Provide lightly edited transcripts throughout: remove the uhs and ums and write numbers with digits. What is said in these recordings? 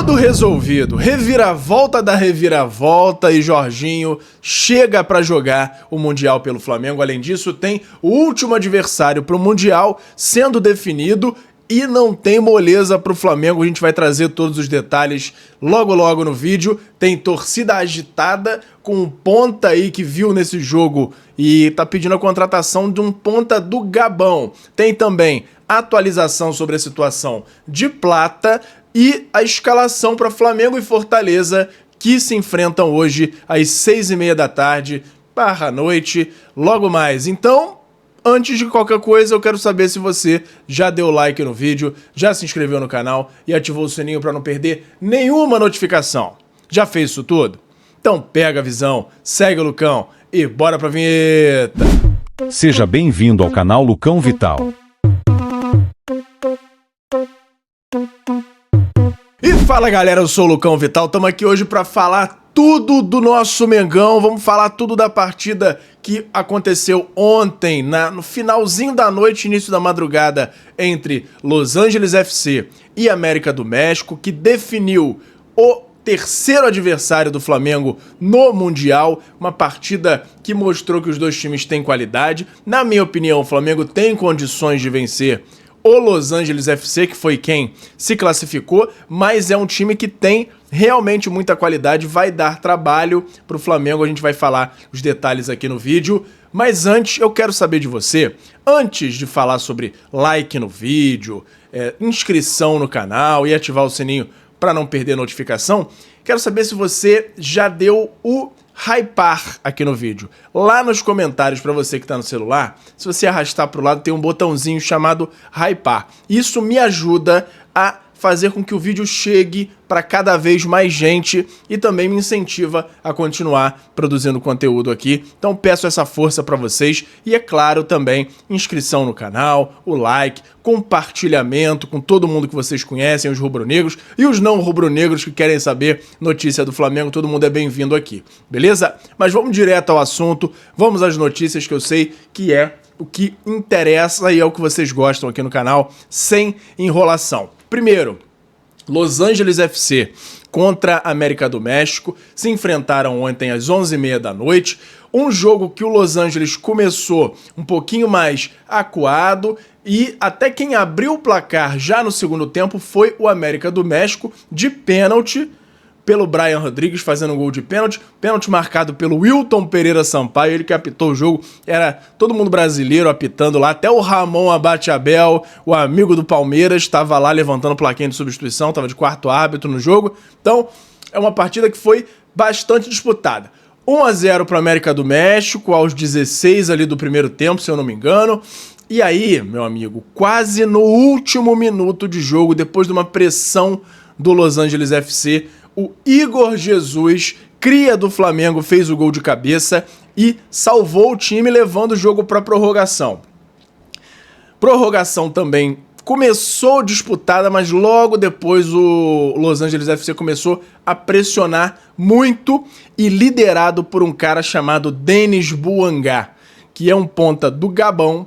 Tudo resolvido, reviravolta da reviravolta e Jorginho chega para jogar o Mundial pelo Flamengo. Além disso, tem o último adversário para o Mundial sendo definido e não tem moleza para o Flamengo. A gente vai trazer todos os detalhes logo no vídeo. Tem torcida agitada com um ponta aí que viu nesse jogo e tá pedindo a contratação de um ponta do Gabão. Tem também atualização sobre a situação de Plata e a escalação para Flamengo e Fortaleza, que se enfrentam hoje às 6h30 da tarde, barra noite, logo mais. Então, antes de qualquer coisa, eu quero saber se você já deu like no vídeo, já se inscreveu no canal e ativou o sininho para não perder nenhuma notificação. Já fez isso tudo? Então pega a visão, segue o Lucão e bora pra vinheta! Seja bem-vindo ao canal Lucão Vital. E fala galera, eu sou o Lucão Vital, estamos aqui hoje para falar tudo do nosso Mengão, vamos falar tudo da partida que aconteceu ontem, no finalzinho da noite, início da madrugada, entre Los Angeles FC e América do México, que definiu o terceiro adversário do Flamengo no Mundial, uma partida que mostrou que os dois times têm qualidade. Na minha opinião, o Flamengo tem condições de vencer o Los Angeles FC, que foi quem se classificou, mas é um time que tem realmente muita qualidade, vai dar trabalho para o Flamengo, a gente vai falar os detalhes aqui no vídeo. Mas antes, eu quero saber de você, antes de falar sobre like no vídeo, inscrição no canal e ativar o sininho para não perder notificação, quero saber se você já deu o hypar aqui no vídeo. Lá nos comentários, para você que está no celular, se você arrastar para o lado, tem um botãozinho chamado hypar. Isso me ajuda a fazer com que o vídeo chegue para cada vez mais gente e também me incentiva a continuar produzindo conteúdo aqui. Então peço essa força para vocês e, é claro, também inscrição no canal, o like, compartilhamento com todo mundo que vocês conhecem, os rubro-negros e os não rubro-negros que querem saber notícia do Flamengo, todo mundo é bem-vindo aqui, beleza? Mas vamos direto ao assunto, vamos às notícias que eu sei que é o que interessa e é o que vocês gostam aqui no canal, sem enrolação. Primeiro, Los Angeles FC contra América do México se enfrentaram ontem às 11h30 da noite. Um jogo que o Los Angeles começou um pouquinho mais acuado e até quem abriu o placar já no segundo tempo foi o América do México de pênalti, pelo Brian Rodrigues fazendo um gol de pênalti, pênalti marcado pelo Wilton Pereira Sampaio, ele que apitou o jogo, era todo mundo brasileiro apitando lá, até o Ramon Abate Abel, o amigo do Palmeiras, estava lá levantando plaquinha de substituição, estava de quarto árbitro no jogo, então é uma partida que foi bastante disputada. 1-0 para o América do México, aos 16 ali do primeiro tempo, se eu não me engano. E aí, meu amigo, quase no último minuto de jogo, depois de uma pressão do Los Angeles FC, o Igor Jesus, cria do Flamengo, fez o gol de cabeça e salvou o time, levando o jogo para prorrogação. Prorrogação também começou disputada, mas logo depois o Los Angeles FC começou a pressionar muito e liderado por um cara chamado Denis Bouanga, que é um ponta do Gabão,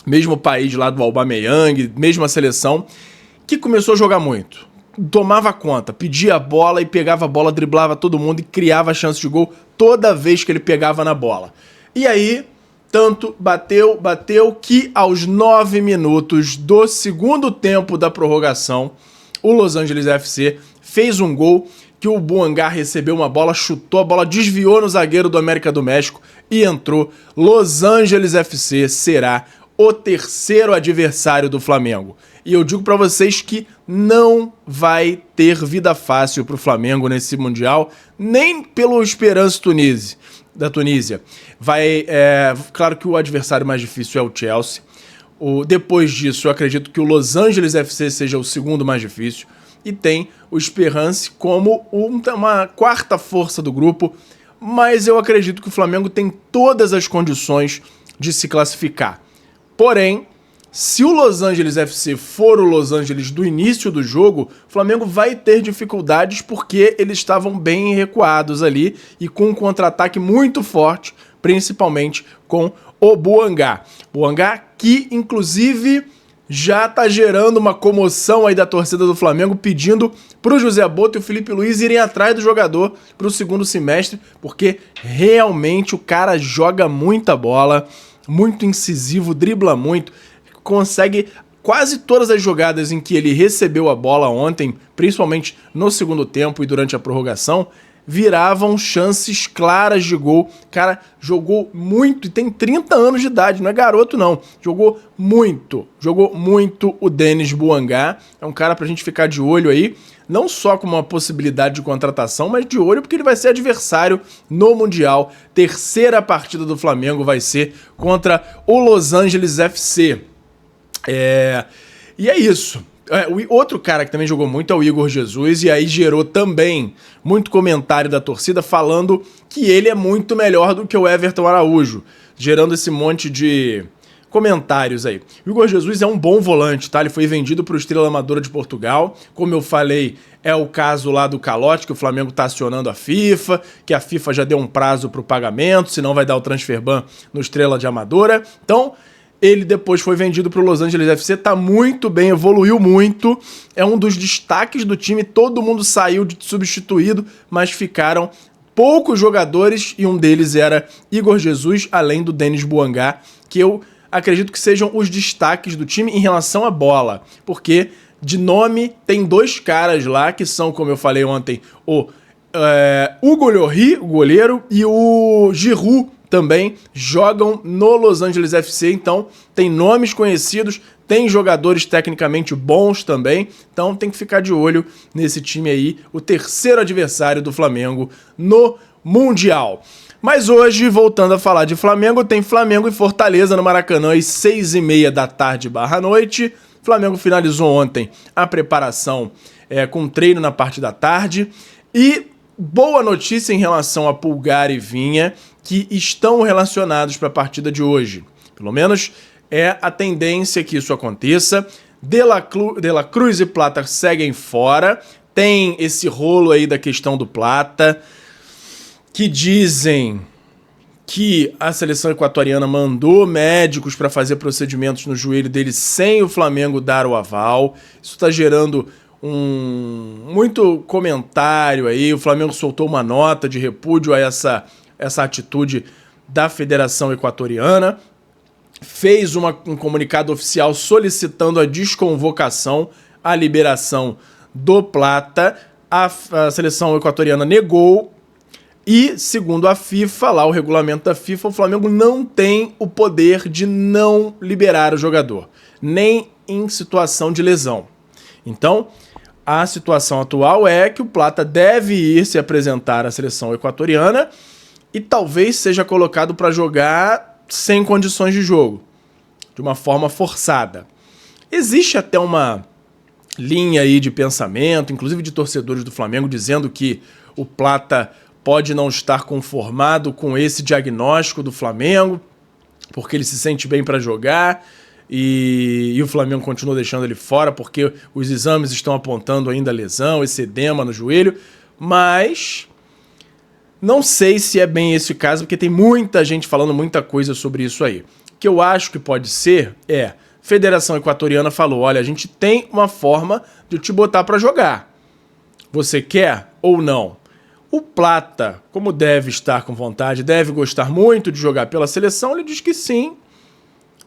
mesmo país lá do Aubameyang, mesma seleção, que começou a jogar muito. Tomava conta, pedia a bola e pegava a bola, driblava todo mundo e criava chance de gol toda vez que ele pegava na bola. E aí, tanto bateu que aos 9 minutos do segundo tempo da prorrogação, o Los Angeles FC fez um gol que o Bouanga recebeu uma bola, chutou, a bola desviou no zagueiro do América do México e entrou. Los Angeles FC será o terceiro adversário do Flamengo. E eu digo para vocês que não vai ter vida fácil para o Flamengo nesse Mundial, nem pelo Esperance da Tunísia. Claro que o adversário mais difícil é o Chelsea. Depois disso, eu acredito que o Los Angeles FC seja o segundo mais difícil. E tem o Esperance como uma quarta força do grupo. Mas eu acredito que o Flamengo tem todas as condições de se classificar. Porém, se o Los Angeles FC for o Los Angeles do início do jogo, o Flamengo vai ter dificuldades porque eles estavam bem recuados ali e com um contra-ataque muito forte, principalmente com o Bouanga. Bouanga que, inclusive, já tá gerando uma comoção aí da torcida do Flamengo, pedindo pro José Botto e o Felipe Luiz irem atrás do jogador pro segundo semestre, porque realmente o cara joga muita bola, muito incisivo, dribla muito, consegue quase todas as jogadas em que ele recebeu a bola ontem, principalmente no segundo tempo e durante a prorrogação, viravam chances claras de gol. Cara, jogou muito e tem 30 anos de idade, não é garoto não. Jogou muito o Denis Bouanga. É um cara pra gente ficar de olho aí, não só como uma possibilidade de contratação, mas de olho porque ele vai ser adversário no Mundial. Terceira partida do Flamengo vai ser contra o Los Angeles FC. E é isso. O outro cara que também jogou muito é o Igor Jesus, e aí gerou também muito comentário da torcida falando que ele é muito melhor do que o Everton Araújo, gerando esse monte de comentários aí. O Igor Jesus é um bom volante, tá? Ele foi vendido para o Estrela Amadora de Portugal. Como eu falei, é o caso lá do calote, que o Flamengo tá acionando a FIFA, que a FIFA já deu um prazo para o pagamento, senão vai dar o transfer ban no Estrela de Amadora. Então, ele depois foi vendido para o Los Angeles FC, tá muito bem, evoluiu muito, é um dos destaques do time, todo mundo saiu de substituído, mas ficaram poucos jogadores e um deles era Igor Jesus, além do Denis Bouanga, que eu acredito que sejam os destaques do time em relação à bola, porque de nome tem dois caras lá que são, como eu falei ontem, o Hugo Lloris, o goleiro, e o Giroud, também jogam no Los Angeles FC, então tem nomes conhecidos, tem jogadores tecnicamente bons também, então tem que ficar de olho nesse time aí, o terceiro adversário do Flamengo no Mundial. Mas hoje, voltando a falar de Flamengo, tem Flamengo e Fortaleza no Maracanã às 6h30 da tarde / noite. Flamengo finalizou ontem a preparação com treino na parte da tarde e boa notícia em relação a Pulgar e Vinha, que estão relacionados para a partida de hoje. Pelo menos é a tendência que isso aconteça. De la Cruz e Plata seguem fora. Tem esse rolo aí da questão do Plata, que dizem que a seleção equatoriana mandou médicos para fazer procedimentos no joelho dele sem o Flamengo dar o aval. Isso está gerando muito comentário aí. O Flamengo soltou uma nota de repúdio a essa atitude da Federação Equatoriana, fez um comunicado oficial solicitando a desconvocação, a liberação do Plata. A seleção equatoriana negou e, segundo a FIFA, lá o regulamento da FIFA, o Flamengo não tem o poder de não liberar o jogador, nem em situação de lesão. Então, a situação atual é que o Plata deve ir se apresentar à seleção equatoriana e talvez seja colocado para jogar sem condições de jogo, de uma forma forçada. Existe até uma linha aí de pensamento, inclusive de torcedores do Flamengo, dizendo que o Plata pode não estar conformado com esse diagnóstico do Flamengo, porque ele se sente bem para jogar e o Flamengo continua deixando ele fora porque os exames estão apontando ainda lesão, esse edema no joelho, mas não sei se é bem esse o caso, porque tem muita gente falando muita coisa sobre isso aí. O que eu acho que pode ser Federação Equatoriana falou, olha, a gente tem uma forma de te botar para jogar. Você quer ou não? O Plata, como deve estar com vontade, deve gostar muito de jogar pela seleção, ele diz que sim,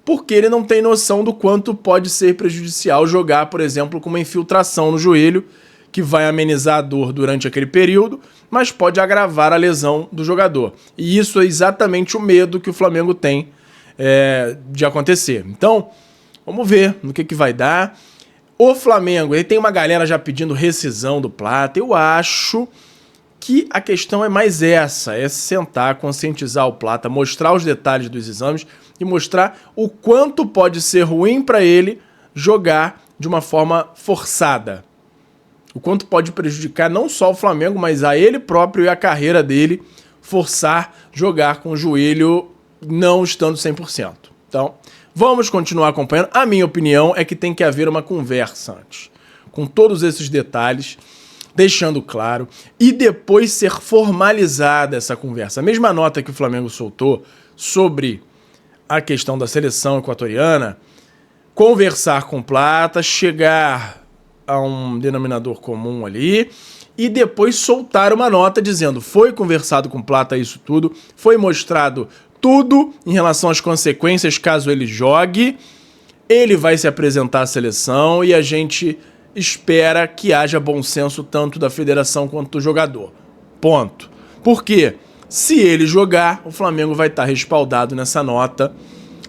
porque ele não tem noção do quanto pode ser prejudicial jogar, por exemplo, com uma infiltração no joelho, que vai amenizar a dor durante aquele período, mas pode agravar a lesão do jogador. E isso é exatamente o medo que o Flamengo tem de acontecer. Então, vamos ver no que vai dar. O Flamengo, ele tem uma galera já pedindo rescisão do Plata. Eu acho que a questão é mais essa, é sentar, conscientizar o Plata, mostrar os detalhes dos exames e mostrar o quanto pode ser ruim para ele jogar de uma forma forçada. O quanto pode prejudicar não só o Flamengo, mas a ele próprio e a carreira dele, forçar jogar com o joelho não estando 100%. Então, vamos continuar acompanhando. A minha opinião é que tem que haver uma conversa antes, com todos esses detalhes, deixando claro, e depois ser formalizada essa conversa. A mesma nota que o Flamengo soltou sobre a questão da seleção equatoriana, conversar com o Plata, chegar a um denominador comum ali e depois soltar uma nota dizendo: foi conversado com o Plata isso tudo, foi mostrado tudo em relação às consequências caso ele jogue, ele vai se apresentar à seleção e a gente espera que haja bom senso tanto da federação quanto do jogador. Ponto. Por quê? Se ele jogar, o Flamengo vai estar respaldado nessa nota,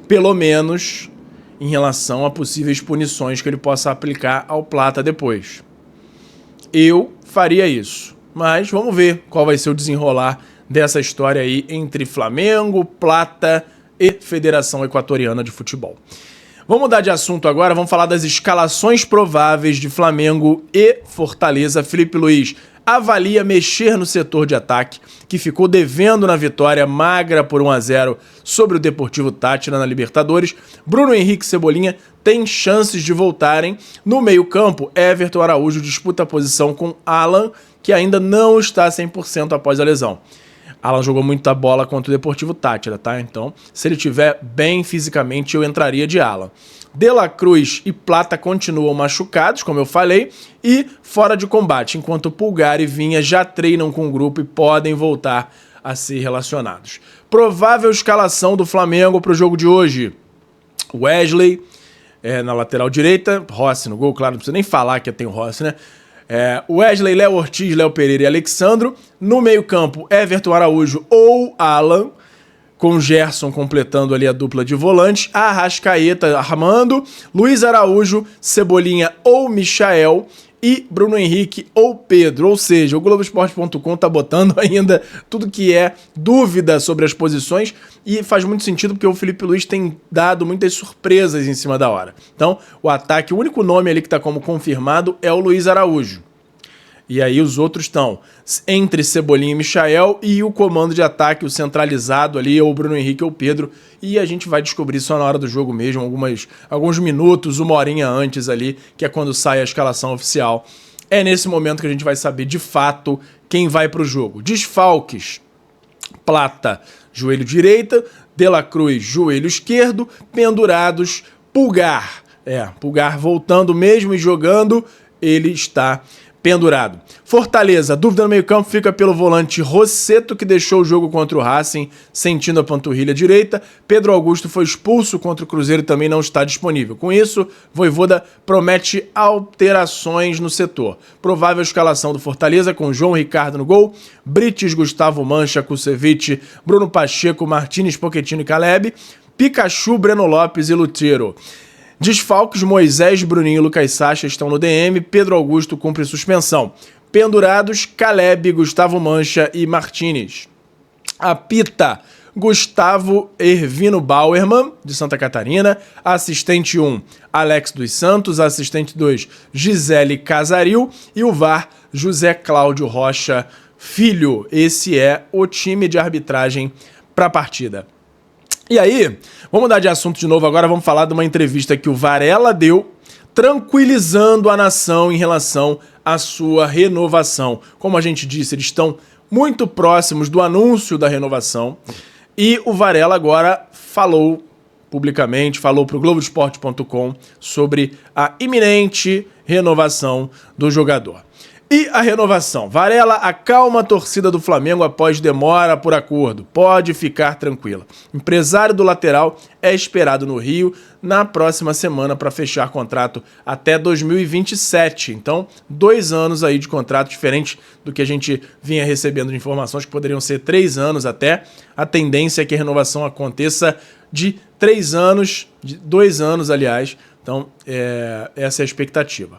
pelo menos em relação a possíveis punições que ele possa aplicar ao Plata depois. Eu faria isso, mas vamos ver qual vai ser o desenrolar dessa história aí entre Flamengo, Plata e Federação Equatoriana de Futebol. Vamos mudar de assunto agora, vamos falar das escalações prováveis de Flamengo e Fortaleza. Felipe Luiz avalia mexer no setor de ataque, que ficou devendo na vitória magra por 1-0 sobre o Deportivo Táchira na Libertadores. Bruno Henrique e Cebolinha têm chances de voltarem. No meio-campo, Everton Araújo disputa a posição com Alan, que ainda não está 100% após a lesão. Alan jogou muita bola contra o Deportivo Táchira, tá? Então, se ele estiver bem fisicamente, eu entraria de Alan. De La Cruz e Plata continuam machucados, como eu falei, e fora de combate, enquanto Pulgar e Vinha já treinam com o grupo e podem voltar a ser relacionados. Provável escalação do Flamengo para o jogo de hoje: Wesley na lateral direita, Rossi no gol, claro, não precisa nem falar que tem o Rossi, né? Wesley, Léo Ortiz, Léo Pereira e Alexandro. No meio-campo, Everton Araújo ou Alan, com Gerson completando ali a dupla de volantes. Arrascaeta armando, Luiz Araújo, Cebolinha ou Michael e Bruno Henrique ou Pedro. Ou seja, o Globoesporte.com tá botando ainda tudo que é dúvida sobre as posições e faz muito sentido porque o Felipe Luiz tem dado muitas surpresas em cima da hora. Então, o ataque, o único nome ali que tá como confirmado é o Luiz Araújo. E aí os outros estão entre Cebolinha e Michael, e o comando de ataque, o centralizado ali, ou o Bruno Henrique ou o Pedro. E a gente vai descobrir só na hora do jogo mesmo, alguns minutos, uma horinha antes ali, que é quando sai a escalação oficial. É nesse momento que a gente vai saber de fato quem vai pro jogo. Desfalques: Plata, joelho direito, De La Cruz, joelho esquerdo, pendurados, Pulgar. Pulgar voltando mesmo e jogando, ele está pendurado. Fortaleza, dúvida no meio-campo fica pelo volante Rossetto, que deixou o jogo contra o Racing sentindo a panturrilha direita. Pedro Augusto foi expulso contra o Cruzeiro e também não está disponível. Com isso, Vojvoda promete alterações no setor. Provável escalação do Fortaleza com João Ricardo no gol, Brites, Gustavo Mancha, Kusevich, Bruno Pacheco, Martínez, Pochettino e Caleb, Pikachu, Breno Lopes e Lutero. Desfalques: Moisés, Bruninho e Lucas Sacha estão no DM, Pedro Augusto cumpre suspensão. Pendurados: Caleb, Gustavo Mancha e Martínez. Apita: Gustavo Hervino Bauerman, de Santa Catarina. Assistente 1, Alex dos Santos. Assistente 2, Gisele Casaril. E o VAR, José Cláudio Rocha Filho. Esse é o time de arbitragem para a partida. E aí, vamos mudar de assunto de novo agora, vamos falar de uma entrevista que o Varela deu, tranquilizando a nação em relação à sua renovação. Como a gente disse, eles estão muito próximos do anúncio da renovação, e o Varela agora falou publicamente, falou para o Globoesporte.com sobre a iminente renovação do jogador. E a renovação: Varela acalma a torcida do Flamengo após demora por acordo. Pode ficar tranquila. Empresário do lateral é esperado no Rio na próxima semana para fechar contrato até 2027. Então, 2 anos aí de contrato, diferente do que a gente vinha recebendo de informações que poderiam ser 3 anos até. A tendência é que a renovação aconteça de 3 anos, de 2 anos, aliás. Então, essa é a expectativa.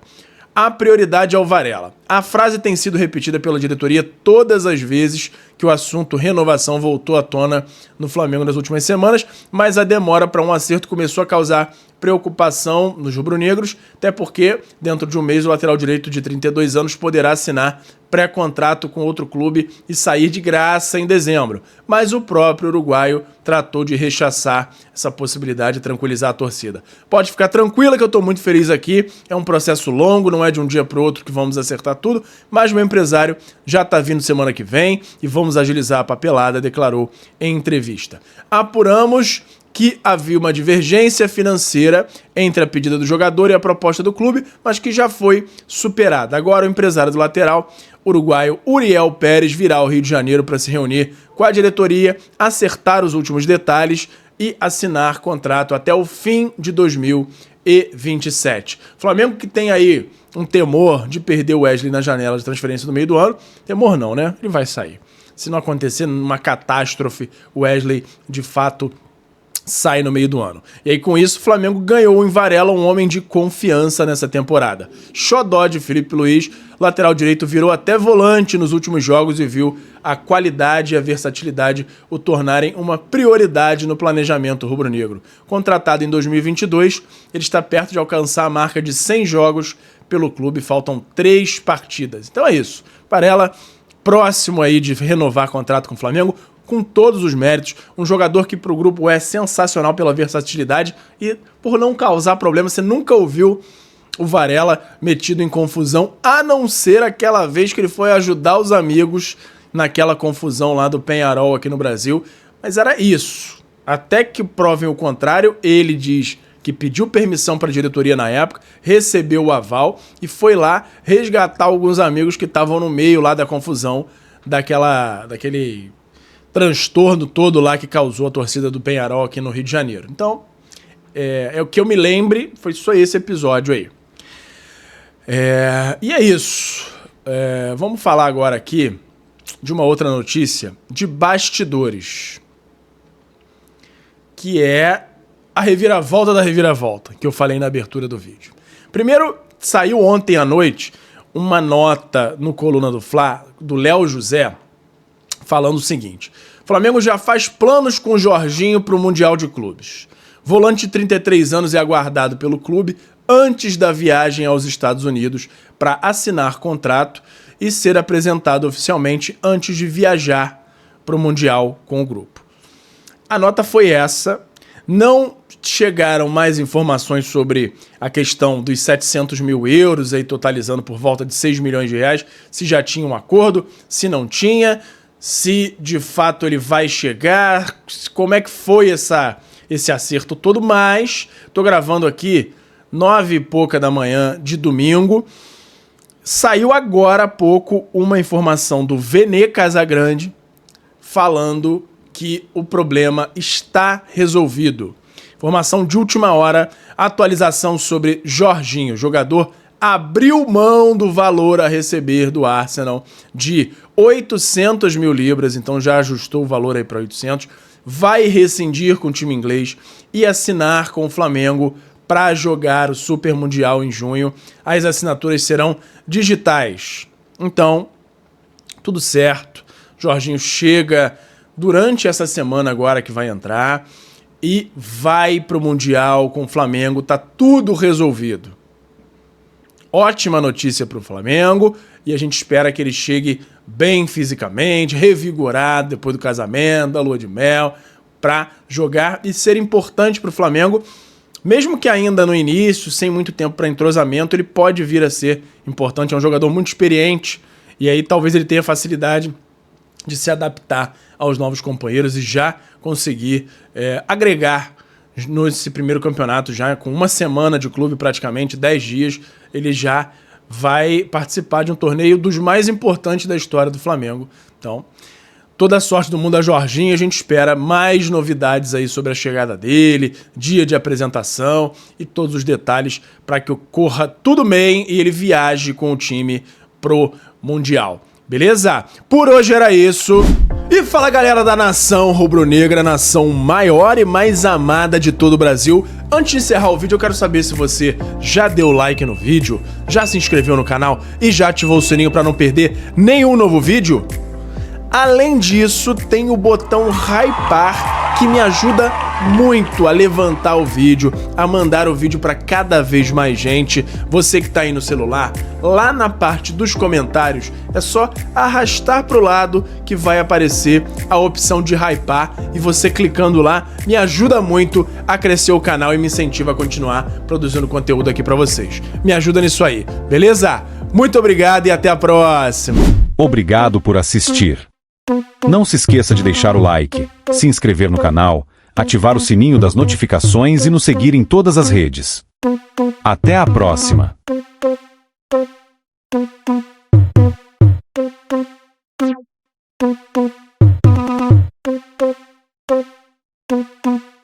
A prioridade é o Varela. A frase tem sido repetida pela diretoria todas as vezes que o assunto renovação voltou à tona no Flamengo nas últimas semanas, mas a demora para um acerto começou a causar preocupação nos rubro-negros, até porque dentro de um mês o lateral direito de 32 anos poderá assinar pré-contrato com outro clube e sair de graça em dezembro. Mas o próprio uruguaio tratou de rechaçar essa possibilidade e tranquilizar a torcida. Pode ficar tranquila que eu estou muito feliz aqui, é um processo longo, não é de um dia para o outro que vamos acertar tudo, mas meu empresário já está vindo semana que vem e vamos agilizar a papelada, declarou em entrevista. Apuramos que havia uma divergência financeira entre a pedida do jogador e a proposta do clube, mas que já foi superada. Agora o empresário do lateral uruguaio Uriel Pérez virá ao Rio de Janeiro para se reunir com a diretoria, acertar os últimos detalhes e assinar contrato até o fim de 2027. Flamengo que tem aí um temor de perder o Wesley na janela de transferência no meio do ano. Temor não, né? Ele vai sair. Se não acontecer uma catástrofe, o Wesley de fato sai no meio do ano. E aí com isso o Flamengo ganhou em Varela um homem de confiança nessa temporada. Xodó de Felipe Luiz, lateral direito, virou até volante nos últimos jogos e viu a qualidade e a versatilidade o tornarem uma prioridade no planejamento rubro-negro. Contratado em 2022, ele está perto de alcançar a marca de 100 jogos pelo clube, faltam 3 partidas. Então é isso. Varela próximo aí de renovar contrato com o Flamengo, com todos os méritos, um jogador que para o grupo é sensacional pela versatilidade e por não causar problema. Você nunca ouviu o Varela metido em confusão, a não ser aquela vez que ele foi ajudar os amigos naquela confusão lá do Peñarol aqui no Brasil, mas era isso. Até que provem o contrário, ele diz que pediu permissão para a diretoria na época, recebeu o aval e foi lá resgatar alguns amigos que estavam no meio lá da confusão, daquele transtorno todo lá que causou a torcida do Peñarol aqui no Rio de Janeiro. Então, é o que eu me lembre, foi só esse episódio aí. E é isso. Vamos falar agora aqui de uma outra notícia de bastidores, que é a reviravolta da reviravolta, que eu falei na abertura do vídeo. Primeiro, saiu ontem à noite uma nota no Coluna do Fla, do Léo José, falando o seguinte: Flamengo já faz planos com o Jorginho para o Mundial de Clubes. Volante de 33 anos é aguardado pelo clube antes da viagem aos Estados Unidos para assinar contrato e ser apresentado oficialmente antes de viajar para o Mundial com o grupo. A nota foi essa. Não chegaram mais informações sobre a questão dos 700 mil euros, aí totalizando por volta de 6 milhões de reais, se já tinha um acordo, se não tinha, se de fato ele vai chegar, como é que foi esse acerto todo, mas tô gravando aqui 9 e pouca da manhã de domingo. Saiu agora há pouco uma informação do Vene Casagrande falando que o problema está resolvido. Informação de última hora, atualização sobre Jorginho. O jogador abriu mão do valor a receber do Arsenal de 800 mil libras, então já ajustou o valor aí para 800, vai rescindir com o time inglês e assinar com o Flamengo para jogar o Super Mundial em junho. As assinaturas serão digitais. Então, tudo certo. Jorginho chega durante essa semana agora que vai entrar e vai pro Mundial com o Flamengo, tá tudo resolvido. Ótima notícia pro Flamengo e a gente espera que ele chegue bem fisicamente, revigorado depois do casamento, da lua de mel, para jogar e ser importante pro Flamengo. Mesmo que ainda no início, sem muito tempo para entrosamento, ele pode vir a ser importante. É um jogador muito experiente e aí talvez ele tenha facilidade de se adaptar aos novos companheiros e já conseguir agregar nesse primeiro campeonato, já com uma semana de clube, praticamente 10 dias, ele já vai participar de um torneio dos mais importantes da história do Flamengo. Então, toda a sorte do mundo a Jorginho, a gente espera mais novidades aí sobre a chegada dele, dia de apresentação e todos os detalhes para que ocorra tudo bem e ele viaje com o time pro Mundial. Beleza? Por hoje era isso. E fala galera da nação rubro-negra, nação maior e mais amada de todo o Brasil. Antes de encerrar o vídeo, eu quero saber se você já deu like no vídeo, já se inscreveu no canal e já ativou o sininho para não perder nenhum novo vídeo. Além disso, tem o botão hypar que me ajuda muito a levantar o vídeo, a mandar o vídeo para cada vez mais gente. Você que tá aí no celular, lá na parte dos comentários, é só arrastar pro lado que vai aparecer a opção de hypar e você clicando lá me ajuda muito a crescer o canal e me incentiva a continuar produzindo conteúdo aqui para vocês. Me ajuda nisso aí, beleza? Muito obrigado e até a próxima. Obrigado por assistir. Não se esqueça de deixar o like, se inscrever no canal, ativar o sininho das notificações e nos seguir em todas as redes. Até a próxima! Thank you.